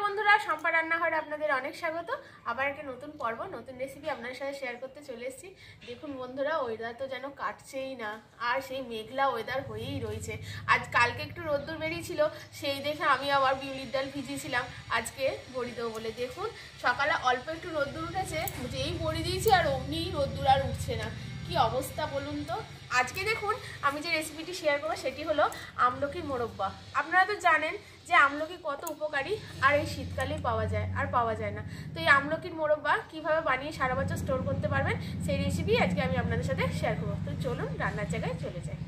বন্ধুরা, সম্পা রান্নাঘরে আপনাদের অনেক স্বাগত। আবার একটা নতুন পর্ব, নতুন রেসিপি আপনাদের সাথে শেয়ার করতে চলে এসেছি। দেখুন বন্ধুরা, ওয়েদার তো যেন কাটছেই না, আর সেই মেঘলা ওয়েদার হয়েই রয়েছে। আজ কালকে একটু রোদ্দুর বেরিয়েছিল, সেই দেখে আমি আবার বিউলির ডাল ভিজিয়েছিলাম আজকে বড়ি দেবো বলে। দেখুন সকালে অল্প একটু রোদ্দুর উঠেছে, যেই বড়ি দিয়েছি আর অমনি রোদ্দুর আর উঠছে না। কি অবস্থা বলুন তো। আজকে দেখুন আমি যে রেসিপিটি শেয়ার করবো সেটি হলো আমলকির মোরব্বা। আপনারা তো জানেন যে আমলকি কত উপকারী, আর এই শীতকালেই পাওয়া যায়, আর পাওয়া যায় না। তো এই আমলকির মোরব্বা কীভাবে বানিয়ে সারা বছর স্টোর করতে পারবেন সেই রেসিপি আজকে আমি আপনাদের সাথে শেয়ার করবো। তো চলুন রান্নার জায়গায় চলে যাই।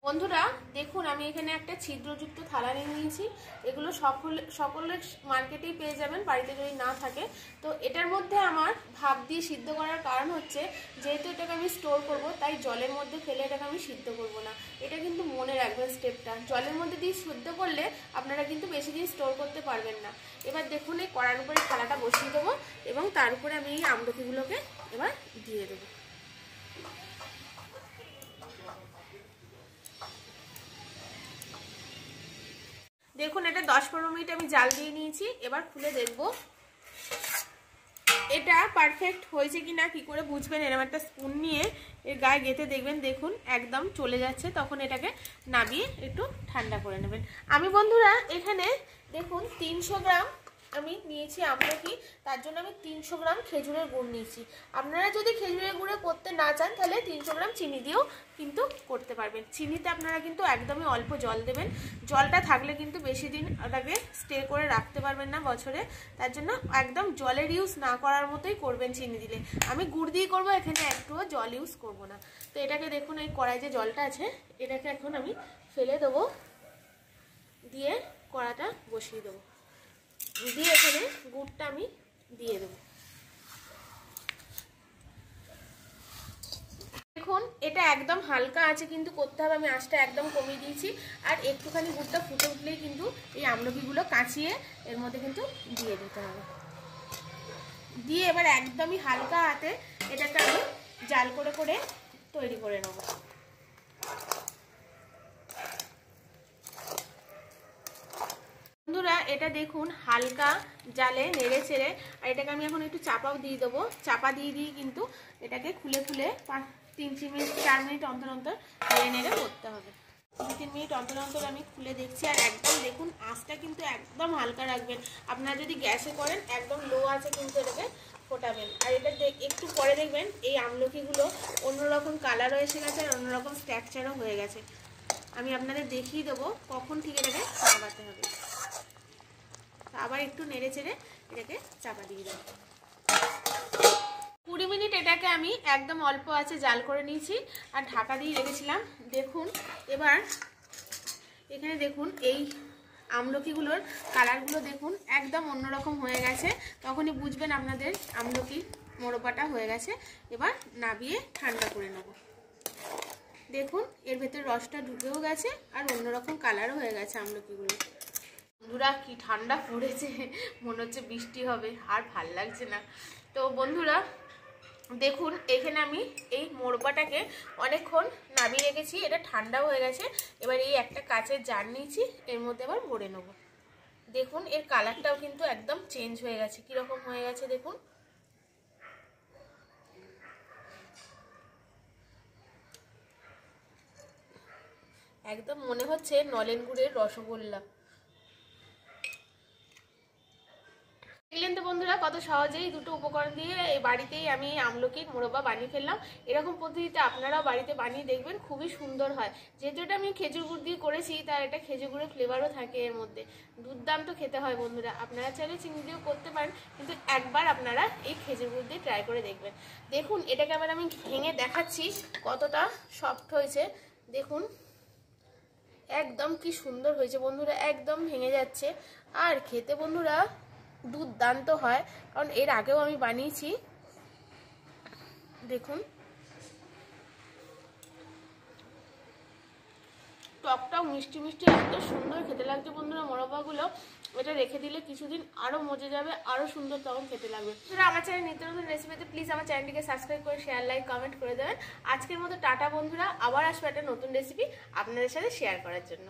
বন্ধুরা দেখুন, আমি এখানে একটা ছিদ্রযুক্ত থালা নিয়ে নিয়েছি। এগুলো সকলের মার্কেটেই পেয়ে যাবেন, বাড়িতে যদি না থাকে। তো এটার মধ্যে আমার ভাপ দিয়ে সিদ্ধ করার কারণ হচ্ছে, যেহেতু এটাকে আমি স্টোর করব, তাই জলের মধ্যে ফেলে এটাকে আমি সিদ্ধ করব না। এটা কিন্তু মনে রাখবেন স্টেপটা, জলের মধ্যে দিয়ে সিদ্ধ করলে আপনারা কিন্তু বেশি দিন স্টোর করতে পারবেন না। এবার দেখুন এই কড়ার উপরে থালাটা বসিয়ে দেবো এবং তার উপরে আমি এই আমলকিগুলোকে এবার দিয়ে দেবো। দেখুন এটা 10-15 মিনিট আমি জাল দিয়ে নিয়েছি। এবার খুলে দেখব এটা পারফেক্ট হয়েছে কিনা। কি করে বুঝবেন? এরকম একটা স্পুন নিয়ে এর গায়ে গেঁথে দেখবেন, দেখুন একদম চলে যাচ্ছে। তখন এটাকে নামিয়ে একটু ঠান্ডা করে নেবেন। আমি বন্ধুরা এখানে দেখুন 300 গ্রাম আমি নিয়েছি আমলকি, তার জন্য আমি 300 গ্রাম খেজুরের গুড় নিয়েছি। আপনারা যদি খেজুরের গুঁড়ে করতে না চান তাহলে 300 গ্রাম চিনি দিয়েও কিন্তু করতে পারবেন। চিনিতে আপনারা কিন্তু একদমই অল্প জল দেবেন। জলটা থাকলে কিন্তু বেশি দিন ওটাকে স্টে করে রাখতে পারবেন না বছরে। তার জন্য একদম জলের ইউজ না করার মতোই করবেন চিনি দিলে। আমি গুড় দিয়ে করবো, এখানে একটুও জল ইউজ করব না। তো এটাকে দেখুন এই কড়াই যে জলটা আছে এটাকে এখন আমি ফেলে দেবো, দিয়ে কড়াটা বসিয়ে দেবো, দিয়ে এখানে গুড়টা আমি দিয়ে দেবো। দেখুন এটা একদম হালকা আছে কিন্তু করতে হবে, আমি আঁচটা একদম কমিয়ে দিয়েছি। আর একটুখানি গুড়টা ফুটে উঠলেই কিন্তু এই আমলকিগুলো কাঁচিয়ে এর মধ্যে কিন্তু দিয়ে দিতে হবে। দিয়ে এবার একদমই হালকা হাতে এটাকে আমি জাল করে করে তৈরি করে নেব। বন্ধুরা এটা দেখুন হালকা জালে নেড়ে ছেড়ে, আর এটাকে আমি এখন একটু চাপাও দিয়ে দেবো। চাপা দিয়ে কিন্তু এটাকে খুলে খুলে 3 মিনিট 4 মিনিট অন্তর অন্তর নেড়ে নেড়ে করতে হবে। 2-3 মিনিট অন্তর অন্তর আমি খুলে দেখছি। আর একদম দেখুন আঁচটা কিন্তু একদম হালকা রাখবেন। আপনারা যদি গ্যাসে করেন একদম লো আছে কিন্তু এটাকে ফোটাবেন। আর এটা একটু পরে দেখবেন এই আমলকিগুলো অন্যরকম কালারও এসে গেছে আর অন্যরকম স্ট্রাকচারও হয়ে গেছে। আমি আপনাদের দেখিয়ে দেবো কখন ঠিক এটাকে চাপাতে হবে। আবার একটু নেড়ে চেড়ে এটাকে চাপা দিয়ে দেবো। 20 মিনিট এটাকে আমি একদম অল্প আছে জাল করে নিয়েছি আর ঢাকা দিয়ে রেখেছিলাম। দেখুন এবার এখানে দেখুন এই আমলকিগুলোর কালারগুলো দেখুন একদম অন্যরকম হয়ে গেছে। তখনই বুঝবেন আপনাদের আমলকি মোরব্বাটা হয়ে গেছে। এবার নাবিয়ে ঠান্ডা করে নেব। দেখুন এর ভেতরে রসটা ঢুকেও গেছে আর অন্যরকম কালারও হয়ে গেছে আমলকিগুলো। বন্ধুরা কি ঠান্ডা পড়েছে, মনে হচ্ছে বৃষ্টি হবে, আর ভাল লাগছে না। তো বন্ধুরা দেখুন এখানে আমি এই মোরব্বাটাকে অনেকক্ষণ নামিয়ে রেখেছি, এটা ঠান্ডাও হয়ে গেছে। এবার এই একটা কাচের জার নিয়েছি, এর মধ্যে আবার ভরে নেব। দেখুন এর কালারটাও কিন্তু একদম চেঞ্জ হয়ে গেছে, কীরকম হয়ে গেছে দেখুন। একদম মনে হচ্ছে নলেন গুড়ের রসগোল্লা। দেখলেন তো বন্ধুরা কত সহজেই দুটো উপকরণ দিয়ে এই বাড়িতেই আমি আমলকির মোরব্বা বানিয়ে ফেললাম। এরকম পদ্ধতিতে আপনারাও বাড়িতে বানিয়ে দেখবেন, খুবই সুন্দর হয়। যেহেতু এটা আমি খেজুর গুড় দিয়ে করেছি তার একটা খেজুর গুড়ের ফ্লেভারও থাকে এর মধ্যে, দুর্দান্ত খেতে হয় বন্ধুরা। আপনারা চাইলে চিনি দিয়েও করতে পারেন, কিন্তু একবার আপনারা এই খেজুর গুড় দিয়ে ট্রাই করে দেখবেন। দেখুন এটাকে আবার আমি ভেঙে দেখাচ্ছি কতটা সফট হয়েছে। দেখুন একদম কি সুন্দর হয়েছে বন্ধুরা, একদম ভেঙে যাচ্ছে। আর খেতে বন্ধুরা দুর্দান্ত হয়, কারণ এর আগেও আমি বানিয়েছি। দেখুন টকটাও মিষ্টি মিষ্টি এত সুন্দর খেতে লাগছে বন্ধুরা মোরব্বাগুলো। এটা রেখে দিলে কিছুদিন আরও মজে যাবে, আরও সুন্দর তখন খেতে লাগবে। আমার চ্যানেল নিত্য নতুন রেসিপিতে প্লিজ আমার চ্যানেলটিকে সাবস্ক্রাইব করে শেয়ার লাইক কমেন্ট করে দেবেন। আজকের মতো টাটা বন্ধুরা, আবার আসবে একটা নতুন রেসিপি আপনাদের সাথে শেয়ার করার জন্য।